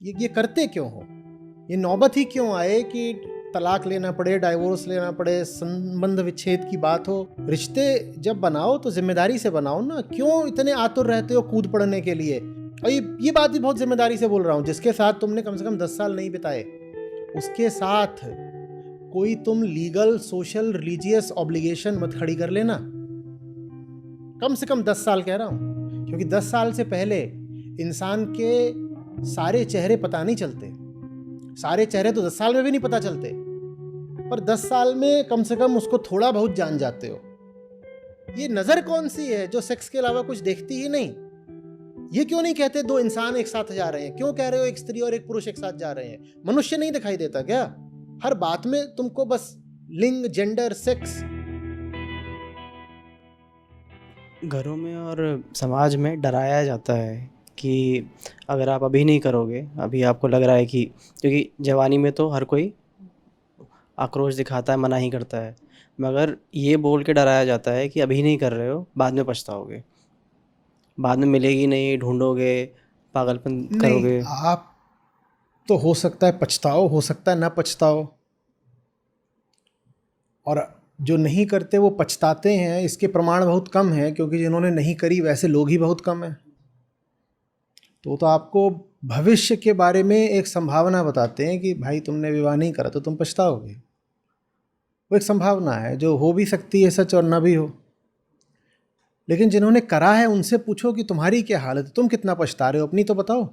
ये करते क्यों हो? ये नौबत ही क्यों आए कि तलाक लेना पड़े, डाइवोर्स लेना पड़े, संबंध विच्छेद की बात हो? रिश्ते जब बनाओ तो जिम्मेदारी से बनाओ ना। क्यों इतने आतुर रहते हो कूद पड़ने के लिए? और ये बात भी बहुत जिम्मेदारी से बोल रहा हूँ। जिसके साथ तुमने कम से कम 10 साल नहीं बिताए, उसके साथ कोई तुम लीगल, सोशल, रिलीजियस ऑब्लिगेशन मत खड़ी कर लेना। कम से कम 10 साल कह रहा हूँ, क्योंकि 10 साल से पहले इंसान के सारे चेहरे पता नहीं चलते। सारे चेहरे तो 10 साल में भी नहीं पता चलते, पर 10 साल में कम से कम उसको थोड़ा बहुत जान जाते हो। ये नजर कौन सी है जो सेक्स के अलावा कुछ देखती ही नहीं? ये क्यों नहीं कहते दो इंसान एक साथ जा रहे हैं? क्यों कह रहे हो एक स्त्री और एक पुरुष एक साथ जा रहे हैं? मनुष्य नहीं दिखाई देता क्या? हर बात में तुमको बस लिंग, जेंडर, सेक्स। घरों में और समाज में डराया जाता है कि अगर आप अभी नहीं करोगे, अभी आपको लग रहा है कि, क्योंकि जवानी में तो हर कोई आक्रोश दिखाता है, मना ही करता है, मगर ये बोल के डराया जाता है कि अभी नहीं कर रहे हो, बाद में पछताओगे, बाद में मिलेगी नहीं, ढूंढोगे, पागलपन नहीं, करोगे। आप तो हो सकता है पछताओ, हो सकता है ना पछताओ, और जो नहीं करते वो पछताते हैं, इसके प्रमाण बहुत कम हैं, क्योंकि जिन्होंने नहीं करी वैसे लोग ही बहुत कम हैं। तो आपको भविष्य के बारे में एक संभावना बताते हैं कि भाई तुमने विवाह नहीं करा तो तुम पछताओगे। वो एक संभावना है जो हो भी सकती है सच और ना भी हो। लेकिन जिन्होंने करा है उनसे पूछो कि तुम्हारी क्या हालत है, तुम कितना पछता रहे हो, अपनी तो बताओ।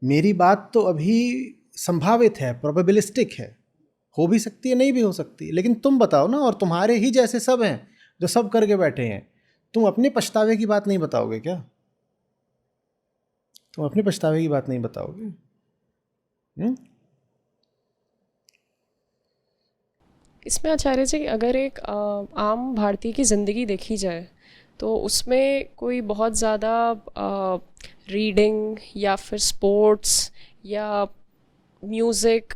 मेरी बात तो अभी संभावित है, प्रोबेबिलिस्टिक है, हो भी सकती है नहीं भी हो सकती, लेकिन तुम बताओ ना। और तुम्हारे ही जैसे सब हैं जो सब करके बैठे हैं। तुम अपने पछतावे की बात नहीं बताओगे क्या? तुम अपने पछतावे की बात नहीं बताओगे? इसमें आचार्य जी, अगर एक आम भारतीय की ज़िंदगी देखी जाए तो उसमें कोई बहुत ज़्यादा रीडिंग या फिर स्पोर्ट्स या म्यूज़िक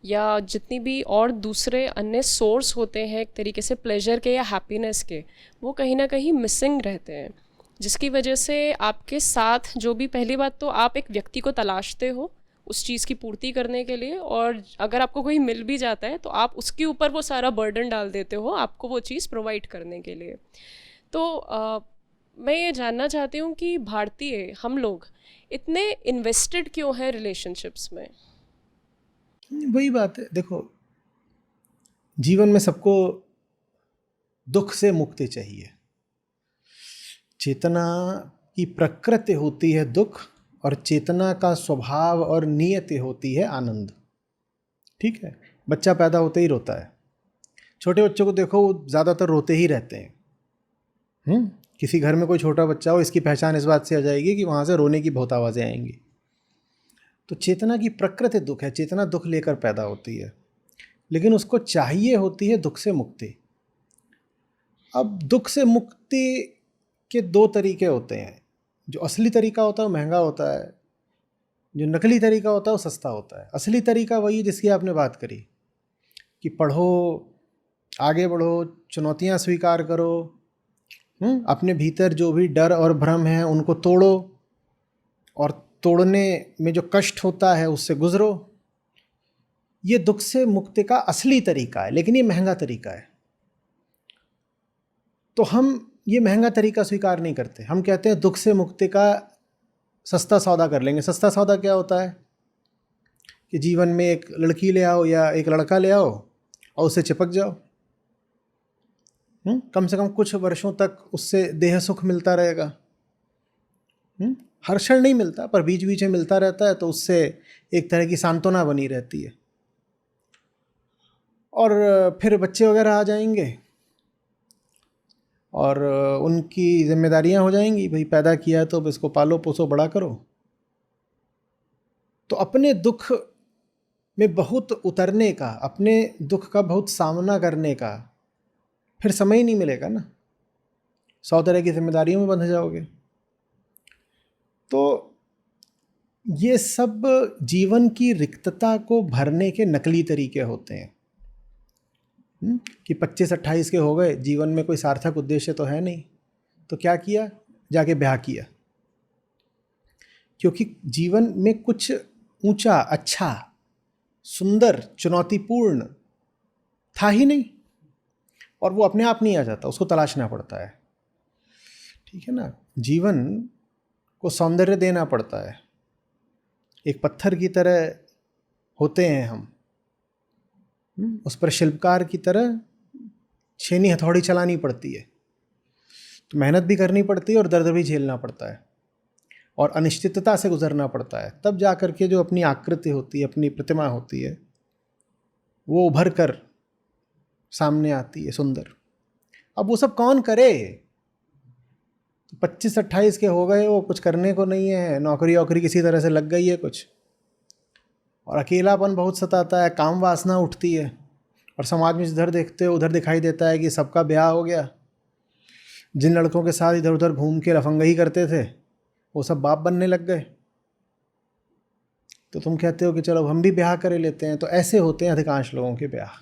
या जितनी भी और दूसरे अन्य सोर्स होते हैं एक तरीके से प्लेजर के या हैप्पीनेस के, वो कहीं ना कहीं मिसिंग रहते हैं, जिसकी वजह से आपके साथ जो भी, पहली बात तो आप एक व्यक्ति को तलाशते हो उस चीज़ की पूर्ति करने के लिए, और अगर आपको कोई मिल भी जाता है तो आप उसके ऊपर वो सारा बर्डन डाल देते हो आपको वो चीज़ प्रोवाइड करने के लिए। तो मैं ये जानना चाहती हूँ कि भारतीय हम लोग इतने इन्वेस्टेड क्यों हैं रिलेशनशिप्स में? वही बात है, देखो, जीवन में सबको दुख से मुक्ति चाहिए। चेतना की प्रकृति होती है दुख, और चेतना का स्वभाव और नियति होती है आनंद। ठीक है? बच्चा पैदा होते ही रोता है। छोटे बच्चों को देखो, वो ज़्यादातर रोते ही रहते हैं। किसी घर में कोई छोटा बच्चा हो, इसकी पहचान इस बात से आ जाएगी कि वहाँ से रोने की बहुत आवाज़ें आएंगी। तो चेतना की प्रकृति दुख है, चेतना दुख लेकर पैदा होती है, लेकिन उसको चाहिए होती है दुख से मुक्ति। अब दुख से मुक्ति के दो तरीके होते हैं। जो असली तरीका होता है वो महंगा होता है, जो नकली तरीका होता है वो सस्ता होता है। असली तरीका वही जिसकी आपने बात करी कि पढ़ो, आगे बढ़ो, चुनौतियां स्वीकार करो, अपने भीतर जो भी डर और भ्रम है उनको तोड़ो, और तोड़ने में जो कष्ट होता है उससे गुजरो। ये दुख से मुक्ति का असली तरीका है, लेकिन ये महंगा तरीका है। तो हम ये महंगा तरीका स्वीकार नहीं करते। हम कहते हैं दुख से मुक्ति का सस्ता सौदा कर लेंगे। सस्ता सौदा क्या होता है कि जीवन में एक लड़की ले आओ या एक लड़का ले आओ और उससे चिपक जाओ। कम से कम कुछ वर्षों तक उससे देह सुख मिलता रहेगा। हर क्षण नहीं मिलता, पर बीच बीच में मिलता रहता है, तो उससे एक तरह की सांत्वना बनी रहती है। और फिर बच्चे वगैरह आ जाएंगे और उनकी जिम्मेदारियां हो जाएंगी, भाई पैदा किया है तो अब इसको पालो पोसो बड़ा करो। तो अपने दुख में बहुत उतरने का, अपने दुख का बहुत सामना करने का फिर समय ही नहीं मिलेगा ना। 100 तरह की जिम्मेदारियों में बंध जाओगे। तो ये सब जीवन की रिक्तता को भरने के नकली तरीके होते हैं। कि 25-28 के हो गए, जीवन में कोई सार्थक उद्देश्य तो है नहीं, तो क्या किया, जाके ब्याह किया। क्योंकि जीवन में कुछ ऊंचा, अच्छा, सुंदर, चुनौतीपूर्ण था ही नहीं, और वो अपने आप नहीं आ जाता, उसको तलाशना पड़ता है। ठीक है ना? जीवन को सौंदर्य देना पड़ता है। एक पत्थर की तरह होते हैं हम, उस पर शिल्पकार की तरह छेनी हथौड़ी चलानी पड़ती है, तो मेहनत भी करनी पड़ती है और दर्द भी झेलना पड़ता है और अनिश्चितता से गुजरना पड़ता है। तब जा कर के जो अपनी आकृति होती है, अपनी प्रतिमा होती है, वो उभर कर सामने आती है सुंदर। अब वो सब कौन करे? 25-28 के हो गए, वो कुछ करने को नहीं है, नौकरी वोकरी किसी तरह से लग गई है कुछ, और अकेलापन बहुत सताता है, काम वासना उठती है, और समाज में जिधर देखते हो उधर दिखाई देता है कि सबका ब्याह हो गया। जिन लड़कों के साथ इधर उधर घूम के लफंगई करते थे वो सब बाप बनने लग गए, तो तुम कहते हो कि चलो हम भी ब्याह कर लेते हैं। तो ऐसे होते हैं अधिकांश लोगों के ब्याह।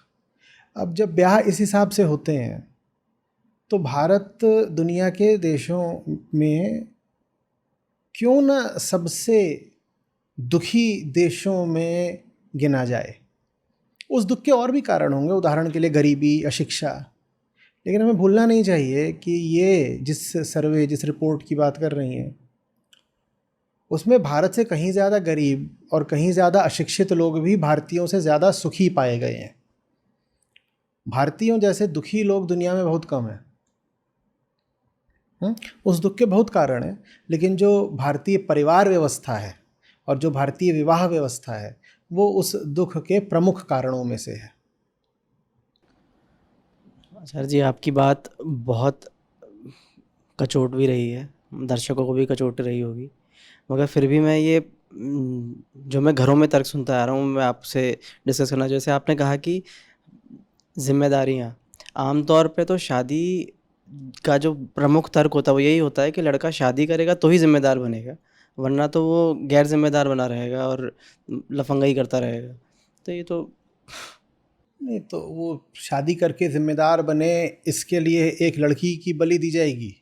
अब जब ब्याह इस हिसाब से होते हैं तो भारत दुनिया के देशों में क्यों ना सबसे दुखी देशों में गिना जाए। उस दुख के और भी कारण होंगे, उदाहरण के लिए गरीबी, अशिक्षा, लेकिन हमें भूलना नहीं चाहिए कि ये जिस रिपोर्ट की बात कर रही हैं उसमें भारत से कहीं ज़्यादा गरीब और कहीं ज़्यादा अशिक्षित लोग भी भारतीयों से ज़्यादा सुखी पाए गए हैं। भारतीयों जैसे दुखी लोग दुनिया में बहुत कम हैं। उस दुख के बहुत कारण हैं, लेकिन जो भारतीय परिवार व्यवस्था है और जो भारतीय विवाह व्यवस्था है वो उस दुख के प्रमुख कारणों में से है। सर जी, आपकी बात बहुत कचोट भी रही है, दर्शकों को भी कचोट रही होगी, मगर फिर भी मैं ये जो मैं घरों में तर्क सुनता आ रहा हूँ, मैं आपसे डिस्कस करना। जैसे आपने कहा कि जिम्मेदारियाँ, आमतौर पे तो शादी का जो प्रमुख तर्क होता है वो यही होता है कि लड़का शादी करेगा तो ही जिम्मेदार बनेगा, वरना तो वो गैर जिम्मेदार बना रहेगा और लफंगाई करता रहेगा। तो ये तो नहीं, तो वो शादी करके जिम्मेदार बने इसके लिए एक लड़की की बलि दी जाएगी?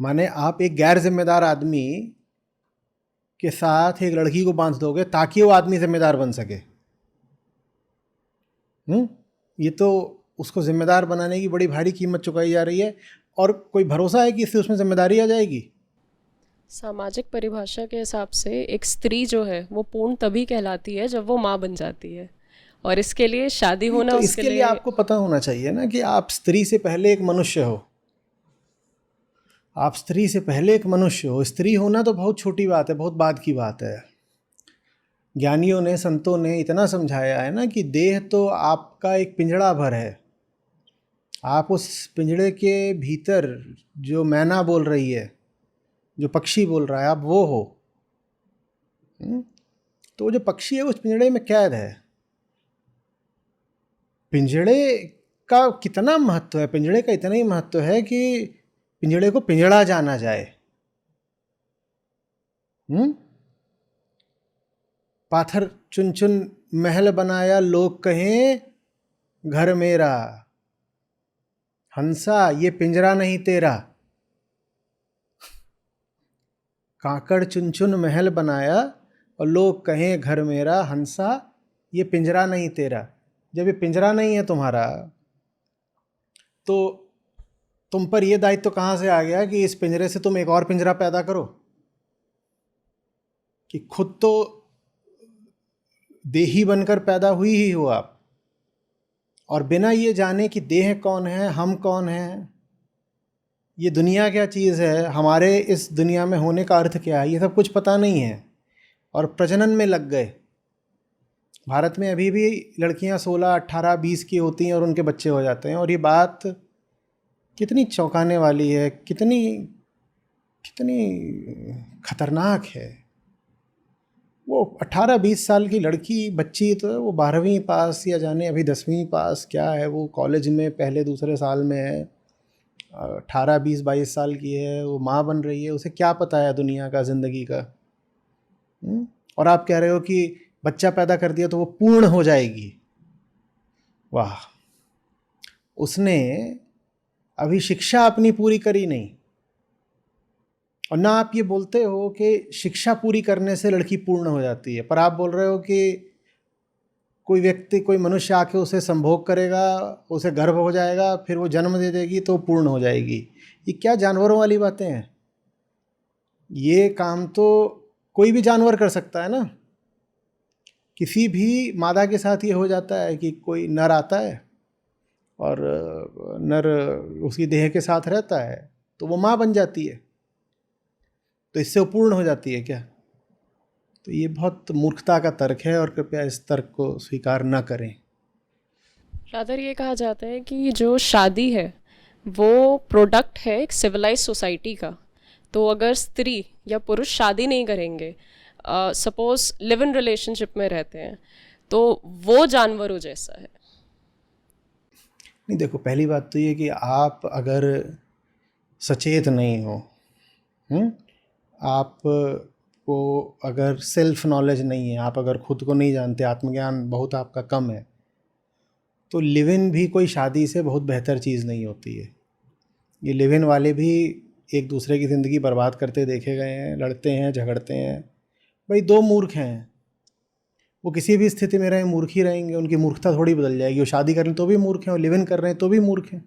माने आप एक गैर जिम्मेदार आदमी के साथ एक लड़की को बांध दोगे ताकि वो आदमी जिम्मेदार बन सके। ये तो उसको जिम्मेदार बनाने की बड़ी भारी कीमत चुकाई जा रही है, और कोई भरोसा है कि इससे उसमें जिम्मेदारी आ जाएगी? सामाजिक परिभाषा के हिसाब से एक स्त्री जो है वो पूर्ण तभी कहलाती है जब वो माँ बन जाती है, और इसके लिए शादी होना तो उसके इसके लिए आपको पता होना चाहिए ना कि आप स्त्री से पहले एक मनुष्य हो। आप स्त्री से पहले एक मनुष्य हो। स्त्री होना तो बहुत छोटी बात है, बहुत बाद की बात है। ज्ञानियों ने, संतों ने इतना समझाया है ना कि देह तो आपका एक पिंजड़ा भर है, आप उस पिंजड़े के भीतर जो मैना बोल रही है, जो पक्षी बोल रहा है, आप वो हो। तो जो पक्षी है उस पिंजड़े में कैद है। पिंजड़े का कितना महत्व है? पिंजड़े का इतना ही महत्व है कि पिंजड़े को पिंजड़ा जाना जाए। पाथर चुन चुन महल बनाया, लोग कहें घर मेरा, हंसा ये पिंजरा नहीं तेरा। काकड़ चुन चुन महल बनाया और लोग कहें घर मेरा, हंसा ये पिंजरा नहीं तेरा। जब ये पिंजरा नहीं है तुम्हारा तो तुम पर यह दायित्व कहाँ से आ गया कि इस पिंजरे से तुम एक और पिंजरा पैदा करो? कि खुद तो देही बनकर पैदा हुई ही हो आप, और बिना ये जाने कि देह कौन है, हम कौन हैं, ये दुनिया क्या चीज़ है, हमारे इस दुनिया में होने का अर्थ क्या है, ये सब कुछ पता नहीं है, और प्रजनन में लग गए। भारत में अभी भी लड़कियां 16, 18, 20 की होती हैं और उनके बच्चे हो जाते हैं। और ये बात कितनी चौंकाने वाली है, कितनी खतरनाक है। वो 18-20 साल की लड़की, बच्ची, तो वो 12वीं पास या जाने अभी 10वीं पास क्या है, वो कॉलेज में पहले दूसरे साल में है, 18-20-22 साल की है, वो माँ बन रही है। उसे क्या पता है दुनिया का, ज़िंदगी का? और आप कह रहे हो कि बच्चा पैदा कर दिया तो वो पूर्ण हो जाएगी। वाह! उसने अभी शिक्षा अपनी पूरी करी नहीं, और ना आप ये बोलते हो कि शिक्षा पूरी करने से लड़की पूर्ण हो जाती है, पर आप बोल रहे हो कि कोई व्यक्ति, कोई मनुष्य आके उसे संभोग करेगा, उसे गर्भ हो जाएगा, फिर वो जन्म दे देगी तो पूर्ण हो जाएगी। ये क्या जानवरों वाली बातें हैं? ये काम तो कोई भी जानवर कर सकता है ना। किसी भी मादा के साथ ये हो जाता है कि कोई नर आता है और नर उसकी देह के साथ रहता है तो वो माँ बन जाती है, तो इससे वो पूर्ण हो जाती है क्या? तो ये बहुत मूर्खता का तर्क है और कृपया इस तर्क को स्वीकार न करें। रादर ये कहा जाता है कि जो शादी है वो प्रोडक्ट है एक सिविलाइज सोसाइटी का। तो अगर स्त्री या पुरुष शादी नहीं करेंगे, सपोज लिव इन रिलेशनशिप में रहते हैं, तो वो जानवरों जैसा है। नहीं, देखो, पहली बात तो ये कि आप अगर सचेत नहीं हो, आप को अगर सेल्फ नॉलेज नहीं है, आप अगर खुद को नहीं जानते, आत्मज्ञान बहुत आपका कम है, तो लिव इन भी कोई शादी से बहुत बेहतर चीज़ नहीं होती है। ये लिव इन वाले भी एक दूसरे की ज़िंदगी बर्बाद करते देखे गए हैं, लड़ते हैं, झगड़ते हैं। भाई दो मूर्ख हैं, वो किसी भी स्थिति में रहें मूर्ख ही रहेंगे, उनकी मूर्खता थोड़ी बदल जाएगी। वो शादी कर रहे हैं तो भी मूर्ख हैं, और लिव इन कर रहे हैं तो भी मूर्ख हैं।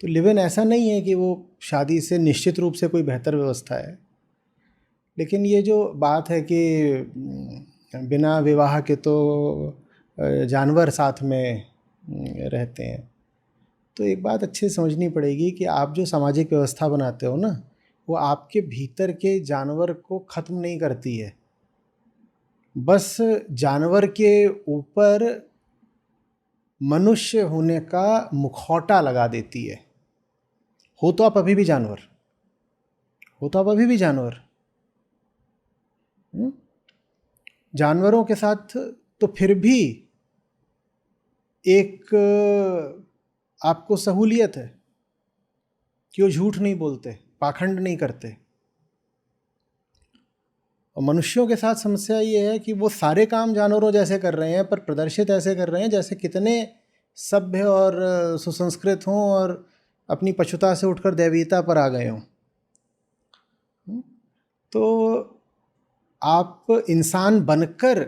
तो लिव इन ऐसा नहीं है कि वो शादी से निश्चित रूप से कोई बेहतर व्यवस्था है। लेकिन ये जो बात है कि बिना विवाह के तो जानवर साथ में रहते हैं, तो एक बात अच्छे से समझनी पड़ेगी कि आप जो सामाजिक व्यवस्था बनाते हो ना, वो आपके भीतर के जानवर को ख़त्म नहीं करती है, बस जानवर के ऊपर मनुष्य होने का मुखौटा लगा देती है। हो तो आप अभी भी जानवर, हो तो आप अभी भी जानवर। जानवरों के साथ तो फिर भी एक आपको सहूलियत है कि वो झूठ नहीं बोलते, पाखंड नहीं करते। और मनुष्यों के साथ समस्या ये है कि वो सारे काम जानवरों जैसे कर रहे हैं, पर प्रदर्शित ऐसे कर रहे हैं जैसे कितने सभ्य और सुसंस्कृत हों और अपनी पशुता से उठकर दैवीयता पर आ गए हों। तो आप इंसान बनकर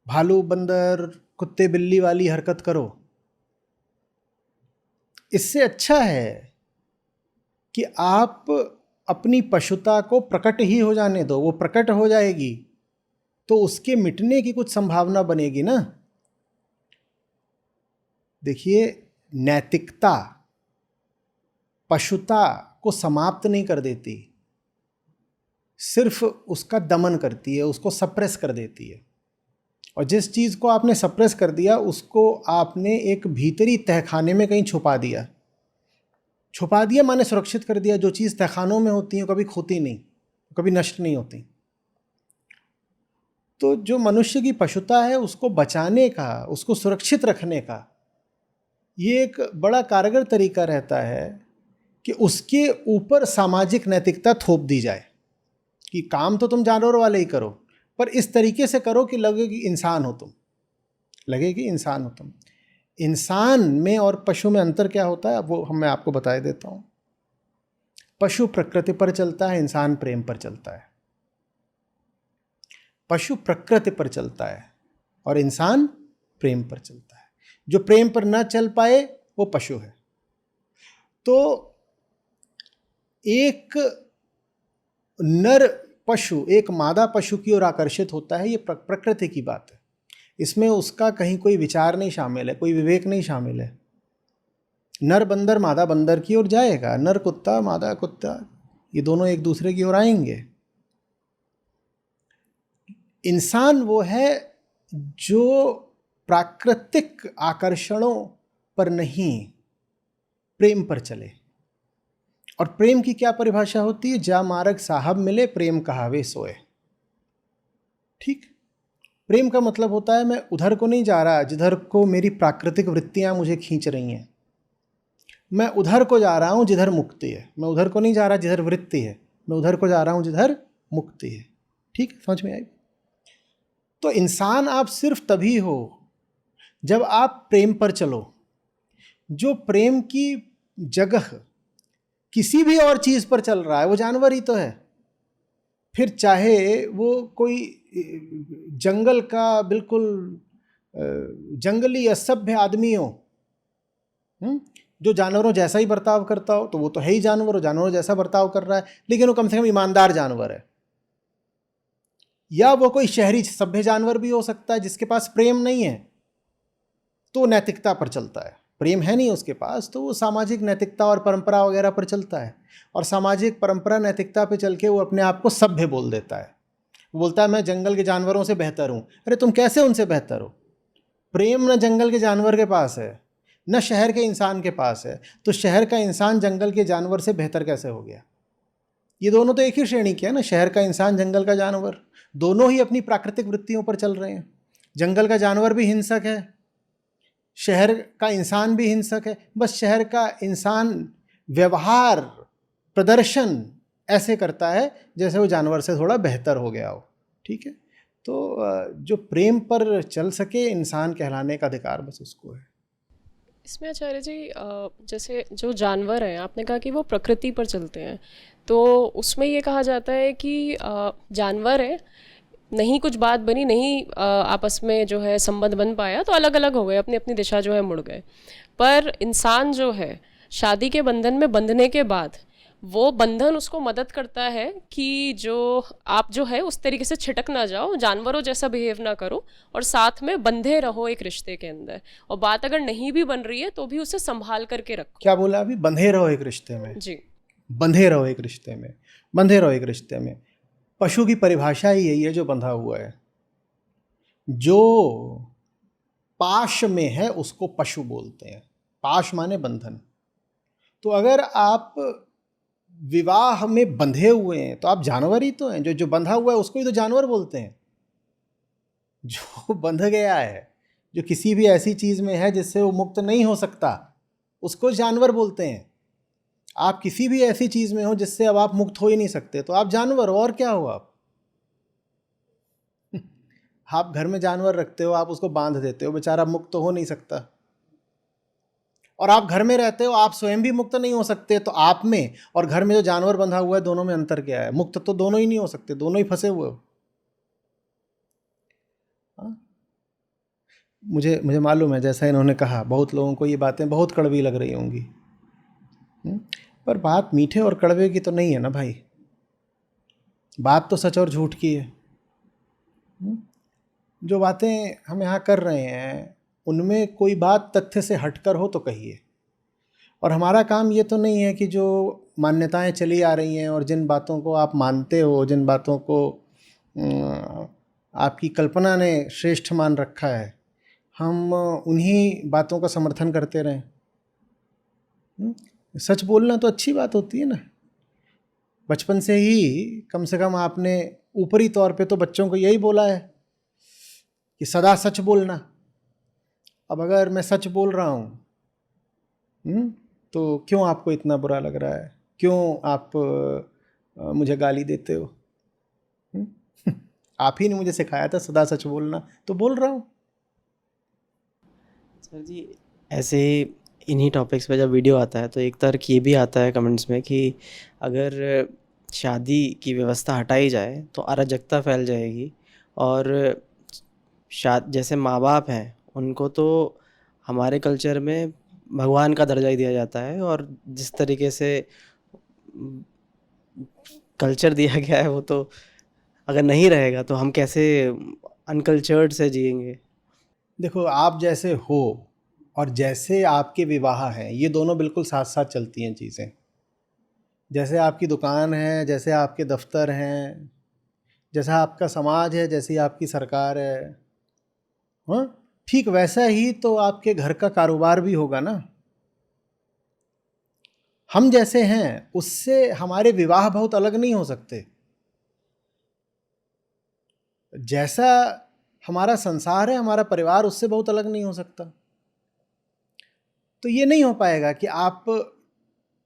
भालू, बंदर, कुत्ते, बिल्ली वाली हरकत करो, इससे अच्छा है कि आप अपनी पशुता को प्रकट ही हो जाने दो। वो प्रकट हो जाएगी तो उसके मिटने की कुछ संभावना बनेगी ना। देखिए, नैतिकता पशुता को समाप्त नहीं कर देती, सिर्फ उसका दमन करती है, उसको सप्रेस कर देती है। और जिस चीज़ को आपने सप्रेस कर दिया उसको आपने एक भीतरी तहखाने में कहीं छुपा दिया। छुपा दिया माने सुरक्षित कर दिया। जो चीज़ तहखानों में होती है कभी खोती नहीं, कभी नष्ट नहीं होती। तो जो मनुष्य की पशुता है उसको बचाने का, उसको सुरक्षित रखने का ये एक बड़ा कारगर तरीका रहता है कि उसके ऊपर सामाजिक नैतिकता थोप दी जाए कि काम तो तुम जानवरों वाले ही करो, पर इस तरीके से करो कि लगे कि इंसान हो तुम, लगे कि इंसान हो तुम। इंसान में और पशु में अंतर क्या होता है वो मैं आपको बता देता हूँ। पशु प्रकृति पर चलता है, इंसान प्रेम पर चलता है। पशु प्रकृति पर चलता है और इंसान प्रेम पर चलता है। जो प्रेम पर ना चल पाए वो पशु है। तो एक नर पशु एक मादा पशु की ओर आकर्षित होता है, ये प्रकृति की बात है। इसमें उसका कहीं कोई विचार नहीं शामिल है, कोई विवेक नहीं शामिल है। नर बंदर मादा बंदर की ओर जाएगा, नर कुत्ता मादा कुत्ता, ये दोनों एक दूसरे की ओर आएंगे। इंसान वो है जो प्राकृतिक आकर्षणों पर नहीं, प्रेम पर चले। और प्रेम की क्या परिभाषा होती है? जा मार्ग साहब मिले, प्रेम कहावे सोए। ठीक, प्रेम का मतलब होता है मैं उधर को नहीं जा रहा जिधर को मेरी प्राकृतिक वृत्तियां मुझे खींच रही हैं, मैं उधर को जा रहा हूं जिधर मुक्ति है। मैं उधर को नहीं जा रहा जिधर वृत्ति है, मैं उधर को जा रहा हूं जिधर मुक्ति है। ठीक, समझ में आई? तो इंसान आप सिर्फ तभी हो जब आप प्रेम पर चलो। जो प्रेम की जगह किसी भी और चीज पर चल रहा है वो जानवर ही तो है। फिर चाहे वो कोई जंगल का बिल्कुल जंगली असभ्य आदमी हो, जो जानवरों जैसा ही बर्ताव करता हो, तो वो तो है ही जानवर, वो जानवरों जैसा बर्ताव कर रहा है, लेकिन वो कम से कम ईमानदार जानवर है। या वो कोई शहरी सभ्य जानवर भी हो सकता है जिसके पास प्रेम नहीं है, तो नैतिकता पर चलता है। प्रेम है नहीं उसके पास, तो वो सामाजिक नैतिकता और परंपरा वगैरह पर चलता है, और सामाजिक परंपरा नैतिकता पे चल के वो अपने आप को सभ्य बोल देता है। वो बोलता है मैं जंगल के जानवरों से बेहतर हूँ। अरे तुम कैसे उनसे बेहतर हो? प्रेम न जंगल के जानवर के पास है, न शहर के इंसान के पास है, तो शहर का इंसान जंगल के जानवर से बेहतर कैसे हो गया? ये दोनों तो एक ही श्रेणी के हैं ना, शहर का इंसान, जंगल का जानवर। दोनों ही अपनी प्राकृतिक वृत्तियों पर चल रहे हैं। जंगल का जानवर भी हिंसक है, शहर का इंसान भी हिंसक है। बस शहर का इंसान व्यवहार, प्रदर्शन ऐसे करता है जैसे वो जानवर से थोड़ा बेहतर हो गया हो। ठीक है, तो जो प्रेम पर चल सके, इंसान कहलाने का अधिकार बस उसको है। इसमें आचार्य जी जैसे जो जानवर हैं, आपने कहा कि वो प्रकृति पर चलते हैं, तो उसमें ये कहा जाता है कि जानवर है, नहीं कुछ बात बनी, नहीं आपस में जो है संबंध बन पाया, तो अलग अलग हो गए, अपनी अपनी दिशा जो है मुड़ गए। पर इंसान जो है शादी के बंधन में बंधने के बाद वो बंधन उसको मदद करता है कि जो आप जो है उस तरीके से छिटक ना जाओ, जानवरों जैसा बिहेव ना करो, और साथ में बंधे रहो एक रिश्ते के अंदर। और बात अगर नहीं भी बन रही है तो भी उसे संभाल करके रखो। क्या बोला अभी? बंधे रहो एक रिश्ते में। जी, बंधे रहो एक रिश्ते में, बंधे रहो एक रिश्ते में। पशु की परिभाषा ही यही है, जो बंधा हुआ है। जो पाश में है उसको पशु बोलते हैं। पाश माने बंधन। तो अगर आप विवाह में बंधे हुए हैं तो आप जानवर ही तो हैं। जो बंधा हुआ है उसको ही तो जानवर बोलते हैं। जो बंध गया है, जो किसी भी ऐसी चीज में है जिससे वो मुक्त नहीं हो सकता, उसको जानवर बोलते हैं। आप किसी भी ऐसी चीज में हो जिससे अब आप मुक्त हो ही नहीं सकते, तो आप जानवर हो। और क्या हो आप? आप घर में जानवर रखते हो, आप उसको बांध देते हो, बेचारा मुक्त तो हो नहीं सकता। और आप घर में रहते हो, आप स्वयं भी मुक्त नहीं हो सकते, तो आप में और घर में जो जानवर बंधा हुआ है, दोनों में अंतर क्या है? मुक्त तो दोनों ही नहीं हो सकते, दोनों ही फंसे हुए हो। हाँ? मुझे मालूम है, जैसा इन्होंने कहा, बहुत लोगों को ये बातें बहुत कड़वी लग रही होंगी। पर बात मीठे और कड़वे की तो नहीं है ना भाई। बात तो सच और झूठ की है। जो बातें हम यहाँ कर रहे हैं उनमें कोई बात तथ्य से हटकर हो तो कहिए। और हमारा काम ये तो नहीं है कि जो मान्यताएं चली आ रही हैं और जिन बातों को आप मानते हो, जिन बातों को आपकी कल्पना ने श्रेष्ठ मान रखा है, हम उन्हीं बातों का समर्थन करते रहें। सच बोलना तो अच्छी बात होती है ना। बचपन से ही कम से कम आपने ऊपरी तौर पे तो बच्चों को यही बोला है कि सदा सच बोलना। अब अगर मैं सच बोल रहा हूँ तो क्यों आपको इतना बुरा लग रहा है? क्यों आप मुझे गाली देते हो? आप ही ने मुझे सिखाया था सदा सच बोलना, तो बोल रहा हूँ। सर जी, ऐसे इन्हीं टॉपिक्स पे जब वीडियो आता है तो एक तर्क ये भी आता है कमेंट्स में कि अगर शादी की व्यवस्था हटाई जाए तो अराजकता फैल जाएगी, और जैसे माँ बाप हैं उनको तो हमारे कल्चर में भगवान का दर्जा ही दिया जाता है, और जिस तरीके से कल्चर दिया गया है वो तो अगर नहीं रहेगा तो हम कैसे अनकल्चर्ड से जिएंगे। देखो, आप जैसे हो और जैसे आपके विवाह हैं, ये दोनों बिल्कुल साथ साथ चलती हैं चीज़ें। जैसे आपकी दुकान है, जैसे आपके दफ्तर हैं, जैसा आपका समाज है, जैसी आपकी सरकार है, हाँ, ठीक वैसा ही तो आपके घर का कारोबार भी होगा ना। हम जैसे हैं उससे हमारे विवाह बहुत अलग नहीं हो सकते। जैसा हमारा संसार है, हमारा परिवार, उससे बहुत अलग नहीं हो सकता। तो ये नहीं हो पाएगा कि आप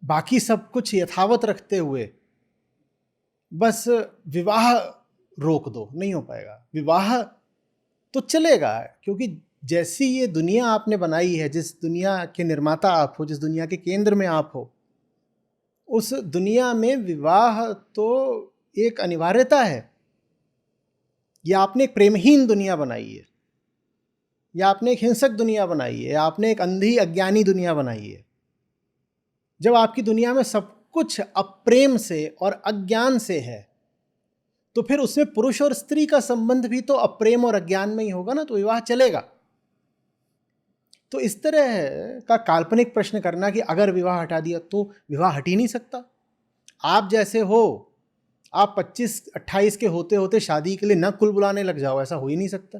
बाकी सब कुछ यथावत रखते हुए बस विवाह रोक दो। नहीं हो पाएगा। विवाह तो चलेगा, क्योंकि जैसी ये दुनिया आपने बनाई है, जिस दुनिया के निर्माता आप हो, जिस दुनिया के केंद्र में आप हो, उस दुनिया में विवाह तो एक अनिवार्यता है। या आपने एक प्रेमहीन दुनिया बनाई है, या आपने एक हिंसक दुनिया बनाई है, या आपने एक अंधी अज्ञानी दुनिया बनाई है। जब आपकी दुनिया में सब कुछ अप्रेम से और अज्ञान से है, तो फिर उसमें पुरुष और स्त्री का संबंध भी तो अप्रेम और अज्ञान में ही होगा ना, तो विवाह चलेगा। तो इस तरह का काल्पनिक प्रश्न करना कि अगर विवाह हटा दिया तो विवाह हट ही नहीं सकता। आप जैसे हो, आप 25-28 के होते होते शादी के लिए न कुल बुलाने लग जाओ, ऐसा हो ही नहीं सकता।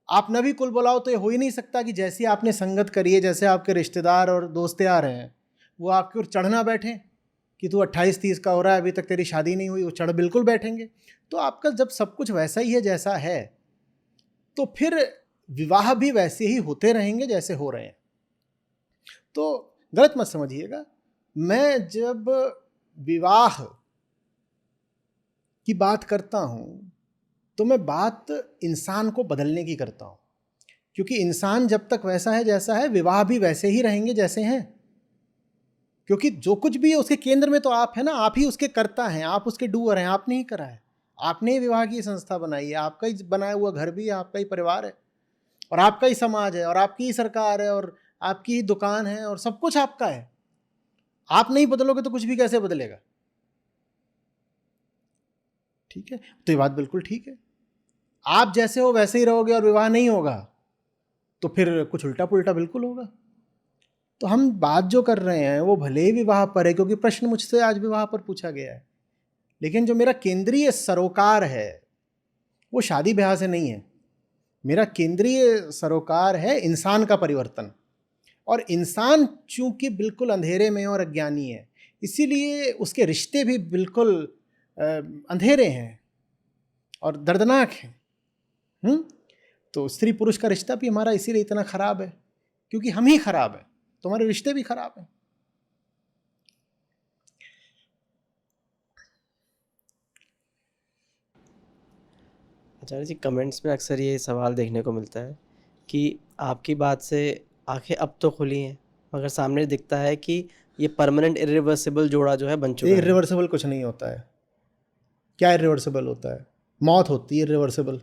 आप न भी कुल बुलाओ तो ये हो ही नहीं सकता कि जैसी आपने संगत करी है, जैसे आपके रिश्तेदार और दोस्ते आ रहे हैं, वो आपके ऊपर चढ़ना बैठे कि तू 28-30 का हो रहा है, अभी तक तेरी शादी नहीं हुई, वो चढ़ बिल्कुल बैठेंगे। तो आपका जब सब कुछ वैसा ही है जैसा है, तो फिर विवाह भी वैसे ही होते रहेंगे जैसे हो रहे हैं। तो गलत मत समझिएगा, मैं जब विवाह की बात करता हूँ तो मैं बात इंसान को बदलने की करता हूँ, क्योंकि इंसान जब तक वैसा है जैसा है, विवाह भी वैसे ही रहेंगे जैसे हैं। क्योंकि जो कुछ भी है उसके केंद्र में तो आप है ना, आप ही उसके कर्ता हैं, आप उसके डूअर हैं। आपने ही करा है, आपने ही विवाह की संस्था बनाई है, आपका ही बनाया हुआ घर भी है, आपका ही परिवार है, और आपका ही समाज है, और आपकी ही सरकार है, और आपकी ही दुकान है, और सब कुछ आपका है। आप नहीं बदलोगे तो कुछ भी कैसे बदलेगा? ठीक है, तो ये बात बिल्कुल ठीक है। आप जैसे हो वैसे ही रहोगे और विवाह नहीं होगा तो फिर कुछ उल्टा पुल्टा बिल्कुल होगा। तो हम बात जो कर रहे हैं वो भले ही विवाह पर है, क्योंकि प्रश्न मुझसे आज विवाह पर पूछा गया है, लेकिन जो मेरा केंद्रीय सरोकार है वो शादी ब्याह से नहीं है। मेरा केंद्रीय सरोकार है इंसान का परिवर्तन। और इंसान चूंकि बिल्कुल अंधेरे में और अज्ञानी है, इसीलिए उसके रिश्ते भी बिल्कुल अंधेरे हैं और दर्दनाक हैं। तो स्त्री पुरुष का रिश्ता भी हमारा इसीलिए इतना खराब है, क्योंकि हम ही खराब हैं, तो हमारे रिश्ते भी खराब हैं। आचार्य जी, कमेंट्स में अक्सर ये सवाल देखने को मिलता है कि आपकी बात से आंखें अब तो खुली हैं, मगर सामने दिखता है कि ये परमानेंट इरिवर्सिबल जोड़ा जो है बन चुका है। इरिवर्सिबल कुछ नहीं होता है। क्या इरिवर्सिबल होता है? मौत होती है इरिवर्सिबल,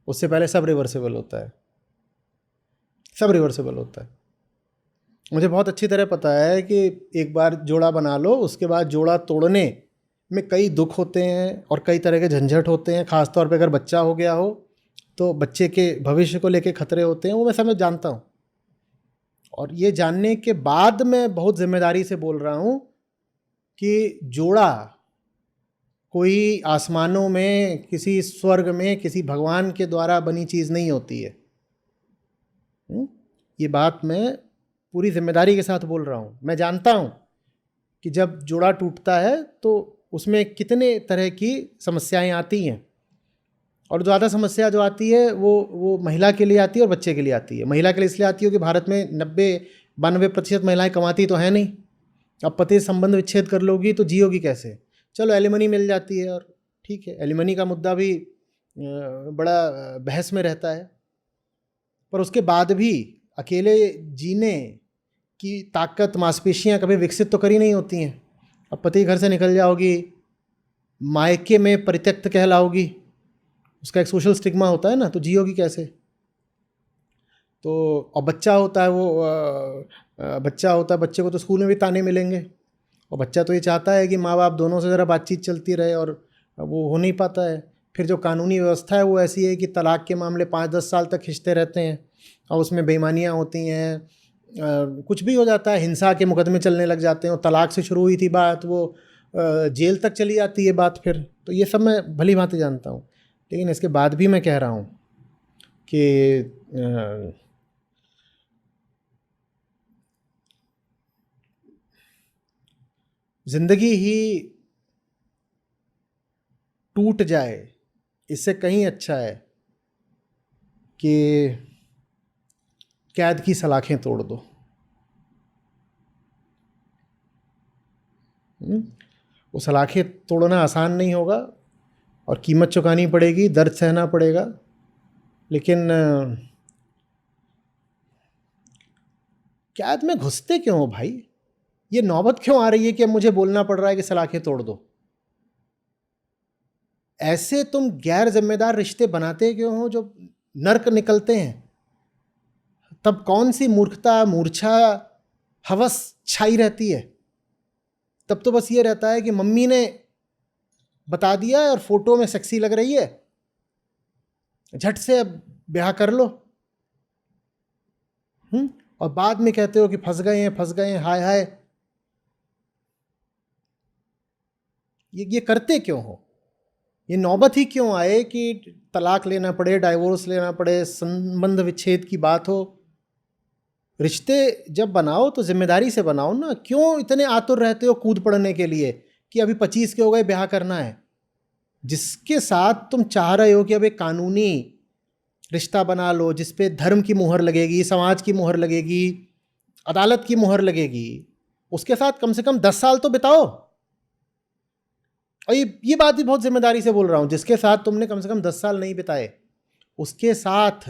उससे पहले सब रिवर्सिबल होता है। सब रिवर्सिबल होता है। मुझे बहुत अच्छी तरह पता है कि एक बार जोड़ा बना लो, उसके बाद जोड़ा तोड़ने में कई दुख होते हैं और कई तरह के झंझट होते हैं। ख़ासतौर पे अगर बच्चा हो गया हो तो बच्चे के भविष्य को लेके खतरे होते हैं, वो मैं समझ जानता हूँ। और ये जानने के बाद मैं बहुत जिम्मेदारी से बोल रहा हूँ कि जोड़ा कोई आसमानों में, किसी स्वर्ग में, किसी भगवान के द्वारा बनी चीज़ नहीं होती है। ये बात मैं पूरी जिम्मेदारी के साथ बोल रहा हूँ। मैं जानता हूँ कि जब जोड़ा टूटता है तो उसमें कितने तरह की समस्याएं आती हैं, और ज़्यादा समस्या जो आती है वो महिला के लिए आती है और बच्चे के लिए आती है। महिला के लिए इसलिए आती है कि भारत में 90-92% महिलाएं कमाती तो है नहीं। अब पति संबंध विच्छेद कर लोगी तो जियोगी कैसे? चलो एलिमनी मिल जाती है, और ठीक है, एलिमनी का मुद्दा भी बड़ा बहस में रहता है, पर उसके बाद भी अकेले जीने की ताकत मांसपेशियां कभी विकसित तो करी नहीं होती हैं। अब पति घर से निकल जाओगी, मायके में परित्यक्त कहलाओगी, उसका एक सोशल स्टिग्मा होता है ना, तो जियोगी कैसे? तो और बच्चा होता है, बच्चे को तो स्कूल में भी ताने मिलेंगे, और बच्चा तो ये चाहता है कि माँ बाप दोनों से ज़रा बातचीत चलती रहे, और वो हो नहीं पाता है। फिर जो कानूनी व्यवस्था है वो ऐसी है कि तलाक के मामले 5-10 साल तक खिंचते रहते हैं, और उसमें बेईमानियाँ होती हैं, कुछ भी हो जाता है, हिंसा के मुकदमे चलने लग जाते हैं, और तलाक से शुरू हुई थी बात वो जेल तक चली जाती है बात फिर। तो ये सब मैं भली भांति जानता हूँ, लेकिन इसके बाद भी मैं कह रहा हूँ कि ज़िंदगी ही टूट जाए, इससे कहीं अच्छा है कि कैद की सलाखें तोड़ दो। वो सलाखें तोड़ना आसान नहीं होगा, और कीमत चुकानी पड़ेगी, दर्द सहना पड़ेगा, लेकिन कैद में घुसते क्यों हो भाई? ये नौबत क्यों आ रही है कि अब मुझे बोलना पड़ रहा है कि सलाखें तोड़ दो? ऐसे तुम गैर जिम्मेदार रिश्ते बनाते क्यों हो जो नर्क निकलते हैं? तब कौन सी मूर्खता, मूर्छा, हवस छाई रहती है? तब तो बस ये रहता है कि मम्मी ने बता दिया और फोटो में सेक्सी लग रही है, झट से अब ब्याह कर लो। और बाद में कहते हो कि फंस गए हैं, हाय हाय। ये करते क्यों हो? ये नौबत ही क्यों आए कि तलाक लेना पड़े, डाइवोर्स लेना पड़े, संबंध विच्छेद की बात हो? रिश्ते जब बनाओ तो जिम्मेदारी से बनाओ ना। क्यों इतने आतुर रहते हो कूद पड़ने के लिए कि अभी 25 के हो गए, ब्याह करना है? जिसके साथ तुम चाह रहे हो कि अब एक कानूनी रिश्ता बना लो जिस पे धर्म की मुहर लगेगी, समाज की मुहर लगेगी, अदालत की मुहर लगेगी, उसके साथ कम से कम 10 साल तो बिताओ। और ये बात भी बहुत जिम्मेदारी से बोल रहा हूं, जिसके साथ तुमने कम से कम 10 साल नहीं बिताए उसके साथ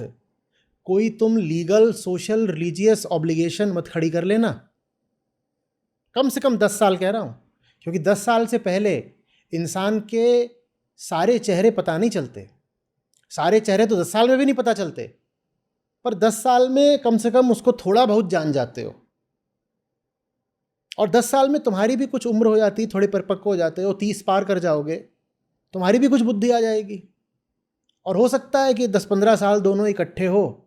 कोई तुम लीगल, सोशल, रिलीजियस ऑब्लिगेशन मत खड़ी कर लेना। कम से कम 10 साल कह रहा हूं, क्योंकि 10 साल से पहले इंसान के सारे चेहरे पता नहीं चलते। सारे चेहरे तो 10 साल में भी नहीं पता चलते, पर 10 साल में कम से कम उसको थोड़ा बहुत जान जाते हो। और 10 साल में तुम्हारी भी कुछ उम्र हो जाती, थोड़े परिपक्व हो जाते हो, 30 पार कर जाओगे, तुम्हारी भी कुछ बुद्धि आ जाएगी। और हो सकता है कि 10-15 साल दोनों इकट्ठे हो,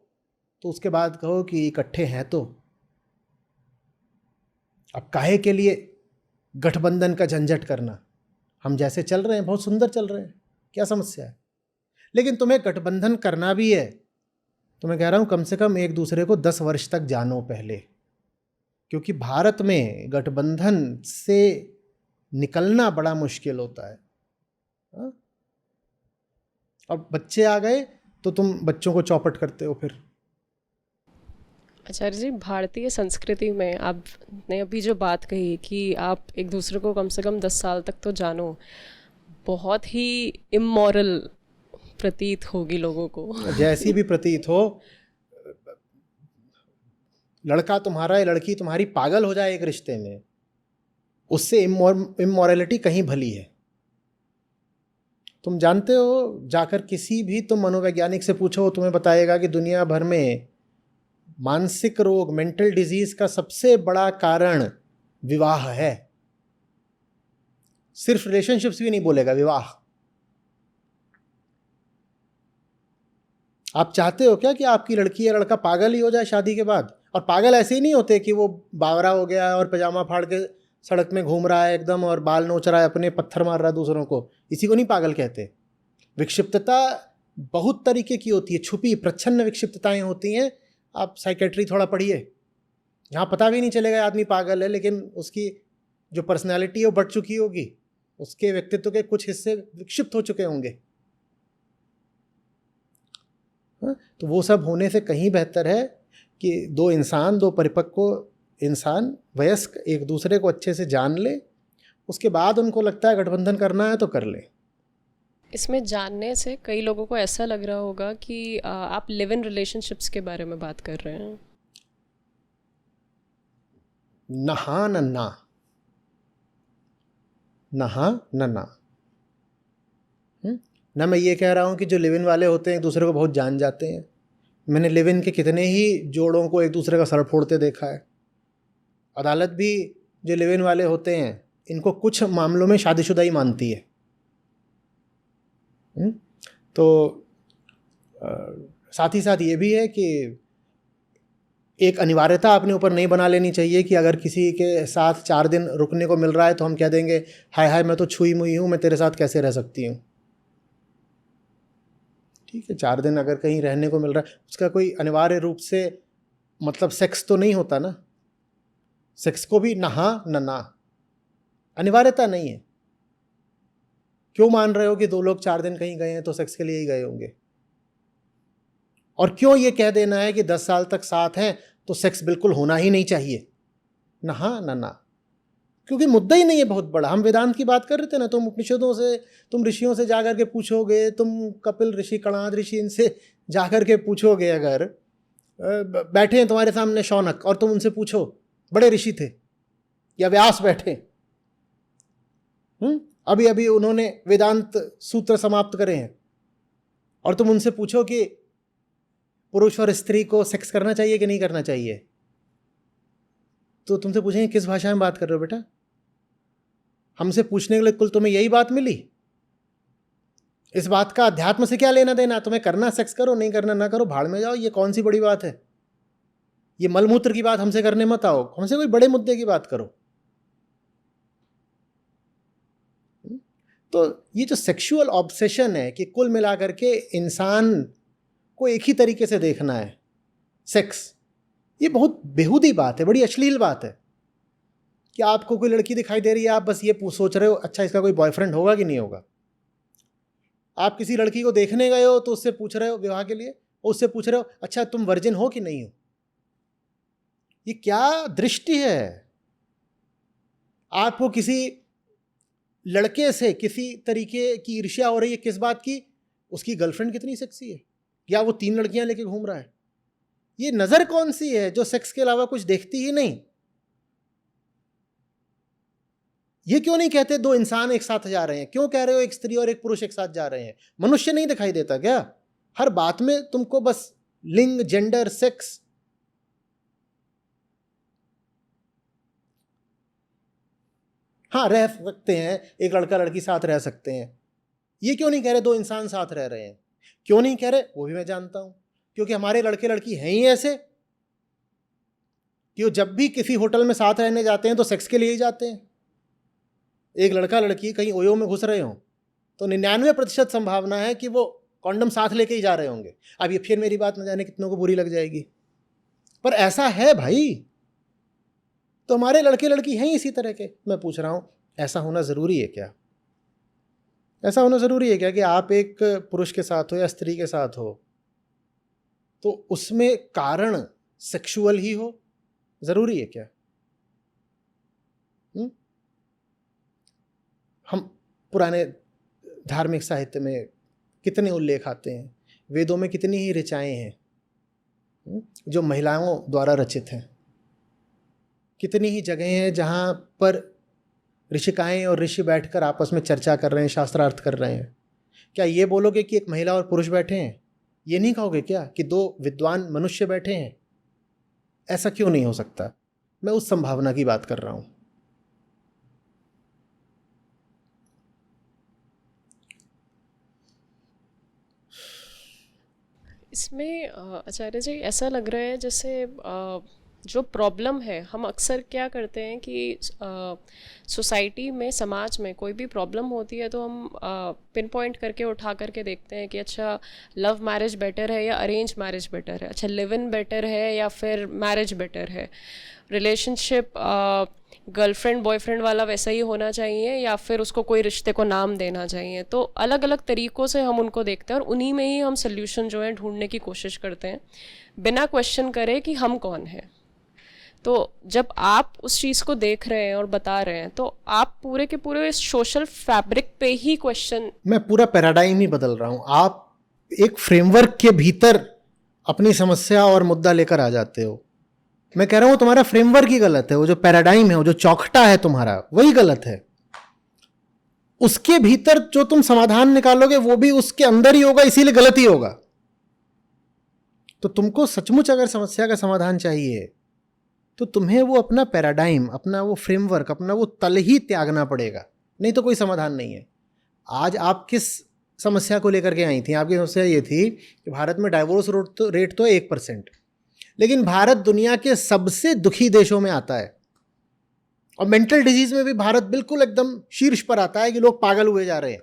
तो उसके बाद कहो कि इकट्ठे हैं तो अब काहे के लिए गठबंधन का झंझट करना? हम जैसे चल रहे हैं बहुत सुंदर चल रहे हैं, क्या समस्या है? लेकिन तुम्हें गठबंधन करना भी है तो मैं कह रहा हूं कम से कम एक दूसरे को 10 वर्ष तक जानो पहले, क्योंकि भारत में गठबंधन से निकलना बड़ा मुश्किल होता है। हाँ? अब बच्चे आ गए तो तुम बच्चों को चौपट करते हो फिर। आचार्य जी, भारतीय संस्कृति में आपने अभी जो बात कही कि आप एक दूसरे को कम से कम 10 साल तक तो जानो, बहुत ही इमोरल प्रतीत होगी लोगों को। जैसी भी प्रतीत हो, लड़का तुम्हारा या लड़की तुम्हारी पागल हो जाए एक रिश्ते में, उससे इमोरलिटी कहीं भली है। तुम जानते हो, जाकर किसी भी तुम मनोवैज्ञानिक से पूछो, तुम्हें बताएगा कि दुनिया भर में मानसिक रोग, मेंटल डिजीज का सबसे बड़ा कारण विवाह है। सिर्फ रिलेशनशिप्स भी नहीं बोलेगा, विवाह। आप चाहते हो क्या कि आपकी लड़की या लड़का पागल ही हो जाए शादी के बाद? और पागल ऐसे ही नहीं होते कि वो बावरा हो गया है और पजामा फाड़ के सड़क में घूम रहा है एकदम और बाल नोच रहा है, अपने पत्थर मार रहा है दूसरों को, इसी को नहीं पागल कहते। विक्षिप्तता बहुत तरीके की होती है, छुपी प्रच्छन्न विक्षिप्तताएं होती हैं। आप साइकेट्री थोड़ा पढ़िए, यहाँ पता भी नहीं चलेगा आदमी पागल है, लेकिन उसकी जो पर्सनैलिटी है वो बढ़ चुकी होगी, उसके व्यक्तित्व के कुछ हिस्से विक्षिप्त हो चुके होंगे। तो वो सब होने से कहीं बेहतर है कि दो परिपक्व इंसान, वयस्क, एक दूसरे को अच्छे से जान ले, उसके बाद उनको लगता है गठबंधन करना है तो कर ले। इसमें जानने से कई लोगों को ऐसा लग रहा होगा कि आप लिव इन रिलेशनशिप्स के बारे में बात कर रहे हैं। नहा नन्ना, नहा नन्ना। ना मैं ये कह रहा हूँ कि जो लिव इन वाले होते हैं एक दूसरे को बहुत जान जाते हैं। मैंने लिव इन के कितने ही जोड़ों को एक दूसरे का सर फोड़ते देखा है। अदालत भी जो लिव इन वाले होते हैं इनको कुछ मामलों में शादीशुदा ही मानती है। तो साथ ही साथ ये भी है कि एक अनिवार्यता अपने ऊपर नहीं बना लेनी चाहिए कि अगर किसी के साथ 4 दिन रुकने को मिल रहा है तो हम कह देंगे हाय हाय मैं तो छुई मुई हूँ, मैं तेरे साथ कैसे रह सकती हूँ। ठीक है, 4 दिन अगर कहीं रहने को मिल रहा है उसका कोई अनिवार्य रूप से मतलब सेक्स तो नहीं होता ना। सेक्स को भी नहा नना, अनिवार्यता नहीं है। क्यों मान रहे हो कि 2 लोग 4 दिन कहीं गए हैं तो सेक्स के लिए ही गए होंगे? और क्यों ये कह देना है कि 10 साल तक साथ हैं तो सेक्स बिल्कुल होना ही नहीं चाहिए? नहा नना, क्योंकि मुद्दा ही नहीं है बहुत बड़ा। हम वेदांत की बात कर रहे थे ना, तुम उपनिषदों से, तुम ऋषियों से जाकर के पूछोगे, तुम कपिल ऋषि, कणाद ऋषि, इनसे जाकर के पूछोगे, अगर बैठे हैं तुम्हारे सामने शौनक और तुम उनसे पूछो, बड़े ऋषि थे, या व्यास बैठे, अभी अभी उन्होंने वेदांत सूत्र समाप्त करे हैं, और तुम उनसे पूछो कि पुरुष और स्त्री को सेक्स करना चाहिए कि नहीं करना चाहिए, तो तुमसे पूछेंगे किस भाषा में बात कर रहे हो बेटा? हमसे पूछने के लिए कुल तुम्हें यही बात मिली? इस बात का अध्यात्म से क्या लेना देना? तुम्हें करना सेक्स करो, नहीं करना ना करो, भाड़ में जाओ, ये कौन सी बड़ी बात है? ये मलमूत्र की बात हमसे करने मत आओ, हमसे कोई बड़े मुद्दे की बात करो। तो ये जो सेक्सुअल ऑब्सेशन है कि कुल मिलाकर के इंसान को एक ही तरीके से देखना है सेक्स, ये बहुत बेहूदी बात है, बड़ी अश्लील बात है। कि आपको कोई लड़की दिखाई दे रही है, आप बस ये सोच रहे हो अच्छा इसका कोई बॉयफ्रेंड होगा कि नहीं होगा। आप किसी लड़की को देखने गए हो तो उससे पूछ रहे हो विवाह के लिए, उससे पूछ रहे हो अच्छा तुम वर्जिन हो कि नहीं हो। ये क्या दृष्टि है? आपको किसी लड़के से किसी तरीके की ईर्ष्या हो रही है, किस बात की? उसकी गर्लफ्रेंड कितनी सेक्सी है, या वो 3 लड़कियां लेके घूम रहा है। ये नज़र कौन सी है जो सेक्स के अलावा कुछ देखती ही नहीं? ये क्यों नहीं कहते 2 इंसान एक साथ जा रहे हैं? क्यों कह रहे हो एक स्त्री और एक पुरुष एक साथ जा रहे हैं? मनुष्य नहीं दिखाई देता क्या? हर बात में तुमको बस लिंग, जेंडर, सेक्स। हाँ, रह सकते हैं, एक लड़का लड़की साथ रह सकते हैं, ये क्यों नहीं कह रहे 2 इंसान साथ रह रहे हैं? क्यों नहीं कह रहे? वो भी मैं जानता हूं, क्योंकि हमारे लड़के लड़की हैं ही ऐसे कि वो जब भी किसी होटल में साथ रहने जाते हैं तो सेक्स के लिए ही जाते हैं। एक लड़का लड़की कहीं ओयो में घुस रहे हों तो 99% संभावना है कि वो कॉन्डम साथ लेके ही जा रहे होंगे। अब ये फिर मेरी बात न जाने कितनों को बुरी लग जाएगी, पर ऐसा है भाई। तो हमारे लड़के लड़की हैं इसी तरह के। मैं पूछ रहा हूँ, ऐसा होना ज़रूरी है क्या? ऐसा होना ज़रूरी है क्या कि आप एक पुरुष के साथ हो या स्त्री के साथ हो तो उसमें कारण सेक्सुअल ही हो? ज़रूरी है क्या? हम पुराने धार्मिक साहित्य में कितने उल्लेख आते हैं, वेदों में कितनी ही ऋचाएँ हैं जो महिलाओं द्वारा रचित हैं। कितनी ही जगहें हैं जहाँ पर ऋषिकाएँ और ऋषि बैठकर आपस में चर्चा कर रहे हैं, शास्त्रार्थ कर रहे हैं। क्या ये बोलोगे कि एक महिला और पुरुष बैठे हैं? ये नहीं कहोगे क्या कि 2 विद्वान मनुष्य बैठे हैं? ऐसा क्यों नहीं हो सकता? मैं उस संभावना की बात कर रहा हूँ। इसमें आचार्य जी ऐसा लग रहा है जैसे जो प्रॉब्लम है, हम अक्सर क्या करते हैं कि सोसाइटी में, समाज में कोई भी प्रॉब्लम होती है तो हम पिन पॉइंट करके उठा करके देखते हैं कि अच्छा लव मैरिज बेटर है या अरेंज मैरिज बेटर है, अच्छा लिव इन बेटर है या फिर मैरिज बेटर है, रिलेशनशिप गर्लफ्रेंड बॉयफ्रेंड वाला वैसा ही होना चाहिए या फिर उसको कोई रिश्ते को नाम देना चाहिए। तो अलग अलग तरीक़ों से हम उनको देखते हैं और उन्हीं में ही हम सल्यूशन जो है ढूंढने की कोशिश करते हैं बिना क्वेश्चन करे कि हम कौन हैं। तो जब आप उस चीज़ को देख रहे हैं और बता रहे हैं तो आप पूरे के पूरे इस सोशल फैब्रिक पे ही क्वेश्चन, मैं पूरा पैराडाइम ही बदल रहा हूँ। आप एक फ्रेमवर्क के भीतर अपनी समस्या और मुद्दा लेकर आ जाते हो। मैं कह रहा हूँ तुम्हारा फ्रेमवर्क ही गलत है, वो जो पैराडाइम है, वो जो चौखटा है तुम्हारा, वही गलत है। उसके भीतर जो तुम समाधान निकालोगे वो भी उसके अंदर ही होगा, इसीलिए गलत ही होगा। तो तुमको सचमुच अगर समस्या का समाधान चाहिए तो तुम्हें वो अपना पैराडाइम, अपना वो फ्रेमवर्क, अपना वो तल ही त्यागना पड़ेगा, नहीं तो कोई समाधान नहीं है। आज आप किस समस्या को लेकर के आई थी? आपकी समस्या ये थी कि भारत में डाइवोर्स रेट तो 1%, लेकिन भारत दुनिया के सबसे दुखी देशों में आता है और मेंटल डिजीज़ में भी भारत बिल्कुल एकदम शीर्ष पर आता है कि लोग पागल हुए जा रहे हैं,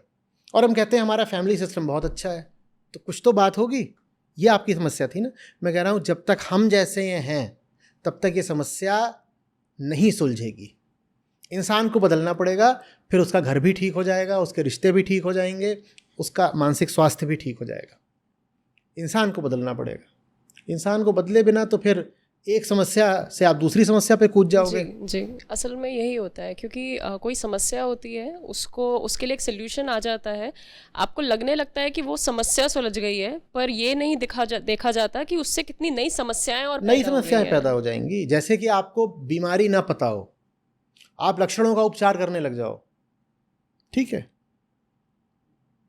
और हम कहते हैं हमारा फैमिली सिस्टम बहुत अच्छा है। तो कुछ तो बात होगी। ये आपकी समस्या थी ना। मैं कह रहा हूँ जब तक हम जैसे हैं तब तक ये समस्या नहीं सुलझेगी। इंसान को बदलना पड़ेगा, फिर उसका घर भी ठीक हो जाएगा, उसके रिश्ते भी ठीक हो जाएंगे, उसका मानसिक स्वास्थ्य भी ठीक हो जाएगा। इंसान को बदलना पड़ेगा। इंसान को बदले बिना तो फिर एक समस्या से आप दूसरी समस्या पे कूद जाओगे। जी असल में यही होता है क्योंकि कोई समस्या होती है, उसके लिए एक सोल्यूशन आ जाता है, आपको लगने लगता है कि वो समस्या सुलझ गई है, पर ये नहीं देखा जाता कि उससे कितनी नई समस्याएं और नई समस्याएं पैदा हो जाएंगी। जैसे कि आपको बीमारी ना पता हो आप लक्षणों का उपचार करने लग जाओ, ठीक है,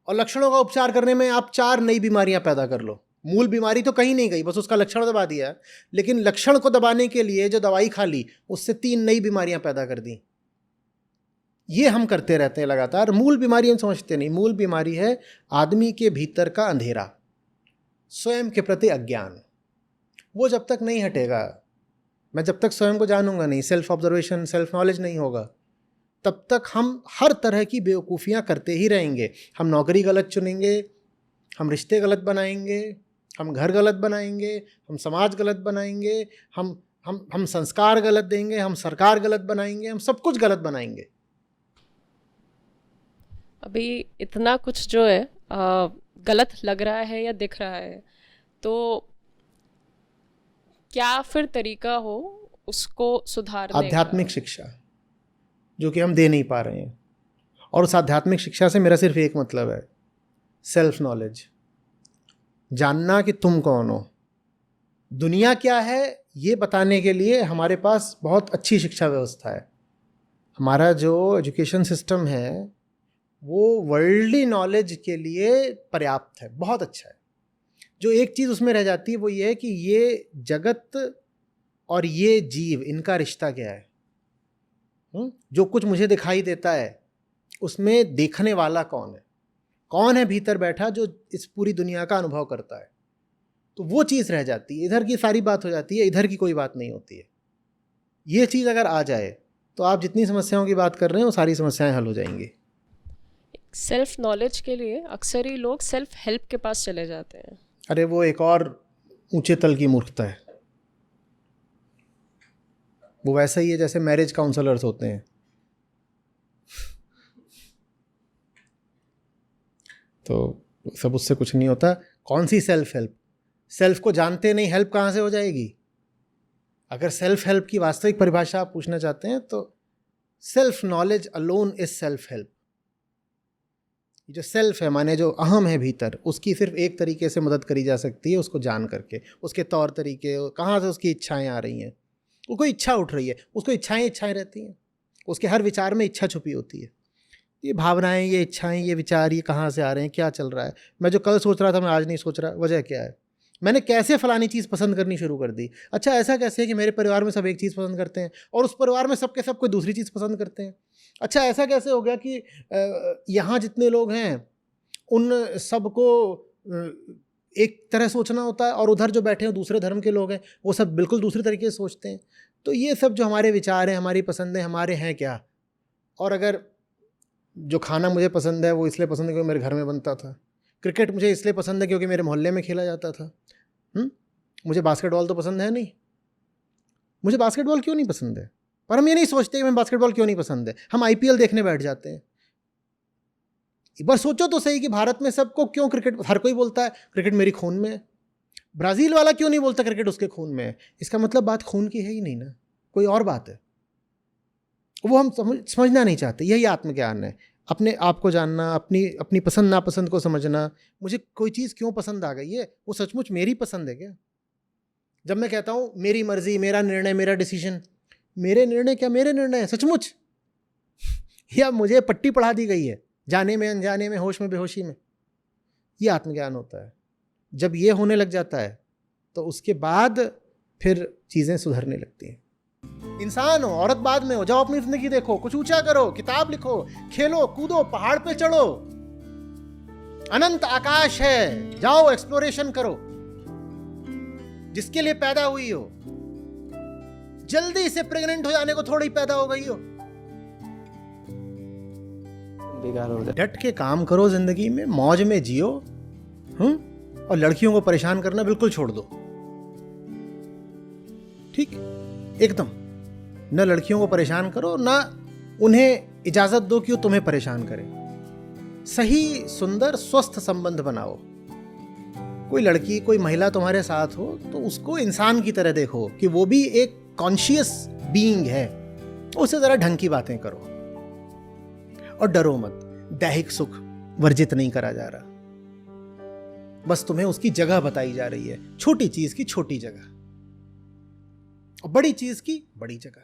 और लक्षणों का उपचार करने में आप 4 नई बीमारियां पैदा कर लो। मूल बीमारी तो कहीं नहीं गई, बस उसका लक्षण दबा दिया, लेकिन लक्षण को दबाने के लिए जो दवाई खा ली उससे 3 नई बीमारियां पैदा कर दी। ये हम करते रहते हैं लगातार। मूल बीमारी हम समझते नहीं। मूल बीमारी है आदमी के भीतर का अंधेरा, स्वयं के प्रति अज्ञान। वो जब तक नहीं हटेगा, मैं जब तक स्वयं को जानूंगा नहीं, सेल्फ ऑब्जर्वेशन, सेल्फ नॉलेज नहीं होगा, तब तक हम हर तरह की बेवकूफ़ियाँ करते ही रहेंगे। हम नौकरी गलत चुनेंगे, हम रिश्ते गलत बनाएंगे, हम घर गलत बनाएंगे, हम समाज गलत बनाएंगे, हम संस्कार गलत देंगे, हम सरकार गलत बनाएंगे, हम सब कुछ गलत बनाएंगे। अभी इतना कुछ जो है गलत लग रहा है या दिख रहा है, तो क्या फिर तरीका हो उसको सुधारने का? आध्यात्मिक शिक्षा जो कि हम दे नहीं पा रहे हैं। और उस आध्यात्मिक शिक्षा से मेरा सिर्फ एक मतलब है, सेल्फ नॉलेज, जानना कि तुम कौन हो, दुनिया क्या है ये बताने के लिए हमारे पास बहुत अच्छी शिक्षा व्यवस्था है। हमारा जो एजुकेशन सिस्टम है वो वर्ल्डली नॉलेज के लिए पर्याप्त है, बहुत अच्छा है। जो एक चीज़ उसमें रह जाती है वो ये है कि ये जगत और ये जीव, इनका रिश्ता क्या है। जो कुछ मुझे दिखाई देता है उसमें देखने वाला कौन है भीतर बैठा जो इस पूरी दुनिया का अनुभव करता है। तो वो चीज़ रह जाती है, इधर की सारी बात हो जाती है, इधर की कोई बात नहीं होती है। ये चीज़ अगर आ जाए तो आप जितनी समस्याओं की बात कर रहे हैं वो सारी समस्याएं हल हो जाएंगी। सेल्फ नॉलेज के लिए अक्सर ही लोग सेल्फ हेल्प के पास चले जाते हैं। अरे वो एक और ऊंचे तल की मूर्खता है। वो वैसा ही है जैसे मैरिज काउंसलर्स होते हैं। तो सब उससे कुछ नहीं होता। कौन सी सेल्फ हेल्प? सेल्फ को जानते नहीं, हेल्प कहाँ से हो जाएगी? अगर सेल्फ हेल्प की वास्तविक परिभाषा आप पूछना चाहते हैं तो self knowledge alone is self help. जो सेल्फ है माने जो अहम है भीतर, उसकी सिर्फ एक तरीके से मदद करी जा सकती है, उसको जान करके, उसके तौर तरीके, कहाँ से उसकी इच्छाएं आ रही हैं। वो कोई इच्छा उठ रही है, उसको इच्छाएं रहती हैं, उसके हर विचार में इच्छा छुपी होती है। ये भावनाएं, ये इच्छाएं, ये विचार, ये कहाँ से आ रहे हैं, क्या चल रहा है? मैं जो कल सोच रहा था मैं आज नहीं सोच रहा, वजह क्या है? मैंने कैसे फलानी चीज़ पसंद करनी शुरू कर दी? अच्छा ऐसा कैसे है कि मेरे परिवार में सब एक चीज़ पसंद करते हैं और उस परिवार में सब के सब कोई दूसरी चीज़ पसंद करते हैं? अच्छा ऐसा कैसे हो गया कि यहाँ जितने लोग हैं उन सबको एक तरह सोचना होता है और उधर जो बैठे हैं दूसरे धर्म के लोग हैं वो सब बिल्कुल दूसरे तरीके से सोचते हैं। तो ये सब जो हमारे विचार हैं, हमारी पसंदें, हमारे हैं क्या? और अगर जो खाना मुझे पसंद है वो इसलिए पसंद है क्योंकि मेरे घर में बनता था, क्रिकेट मुझे इसलिए पसंद है क्योंकि मेरे मोहल्ले में खेला जाता था, मुझे बास्केटबॉल तो पसंद है नहीं, मुझे बास्केटबॉल क्यों नहीं पसंद है? पर हम ये नहीं सोचते कि हमें बास्केटबॉल क्यों नहीं पसंद है। हम IPL देखने बैठ जाते हैं। एक बार सोचो तो सही कि भारत में सबको क्यों क्रिकेट, हर कोई बोलता है क्रिकेट मेरी खून में है। ब्राज़ील वाला क्यों नहीं बोलता क्रिकेट उसके खून में है? इसका मतलब बात खून की है ही नहीं ना, कोई और बात है। वो हम समझना नहीं चाहते। यही आत्मज्ञान है, अपने आप को जानना, अपनी पसंद नापसंद को समझना। मुझे कोई चीज़ क्यों पसंद आ गई है, वो सचमुच मेरी पसंद है क्या? जब मैं कहता हूँ मेरी मर्जी, मेरा निर्णय, मेरा डिसीजन, मेरे निर्णय क्या मेरे निर्णय है सचमुच, या मुझे पट्टी पढ़ा दी गई है जाने में अनजाने में, होश में बेहोशी में? ये आत्मज्ञान होता है। जब ये होने लग जाता है तो उसके बाद फिर चीज़ें सुधरने लगती हैं। इंसान हो, औरत बाद में हो, जाओ अपनी जिंदगी देखो, कुछ ऊंचा करो, किताब लिखो, खेलो कूदो, पहाड़ पे चढ़ो, अनंत आकाश है, जाओ एक्सप्लोरेशन करो। जिसके लिए पैदा हुई हो, जल्दी से प्रेग्नेंट हो जाने को थोड़ी पैदा हो गई हो, बेकार हो जाए। डट के काम करो, जिंदगी में मौज में जियो, और लड़कियों को परेशान करना बिल्कुल छोड़ दो। ठीक, एकदम न लड़कियों को परेशान करो, ना उन्हें इजाजत दो कि वो तुम्हें परेशान करें। सही सुंदर स्वस्थ संबंध बनाओ। कोई लड़की, कोई महिला तुम्हारे साथ हो तो उसको इंसान की तरह देखो कि वो भी एक कॉन्शियस बीइंग है। उससे जरा ढंग की बातें करो और डरो मत। दैहिक सुख वर्जित नहीं करा जा रहा, बस तुम्हें उसकी जगह बताई जा रही है। छोटी चीज की छोटी जगह और बड़ी चीज की बड़ी जगह।